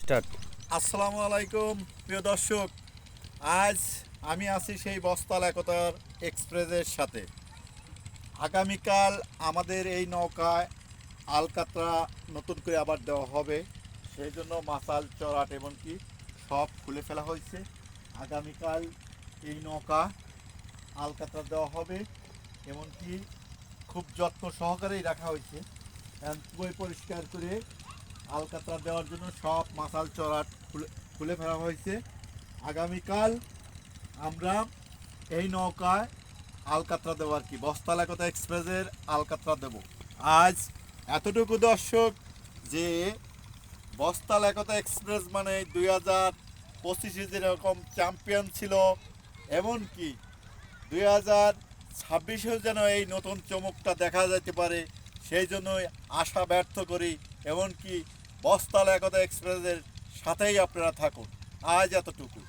Start. আসসালামু আলাইকুম প্রিয় দর্শক। আজ আমি আছি সেই বস্তাল একতার এক্সপ্রেসের সাথে। আগামীকাল আমাদের এই নৌকায় আলকাতরা নতুন করে আবার দেওয়া হবে, সেই জন্য মাসাল চড়াট এমনকি সব খুলে ফেলা হয়েছে। আগামীকাল এই নৌকা আলকাতরা দেওয়া হবে, এমনকি খুব যত্ন সহকারেই রাখা হয়েছে। বই পরিষ্কার করে আলকাতরা দেওয়ার জন্য সব মাসাল চড়াট খুলে ফেলা হয়েছে। আগামীকাল আমরা এই নৌকায় আলকাতরা দেবো আর কি, বস্তাল একতা এক্সপ্রেসের আলকাতরা দেব। আজ এতটুকু দর্শক যে বস্তাল একতা এক্সপ্রেস মানে 2025 যেরকম চ্যাম্পিয়ন ছিল, এমনকি 2026-এও যেন এই নতুন চমকটা দেখা যেতে পারে, সেই জন্যই আশা ব্যর্থ করি। এমনকি বস্তাল একতা এক্সপ্রেসের সাথেই আপনারা থাকুন। আজ এতটুকু।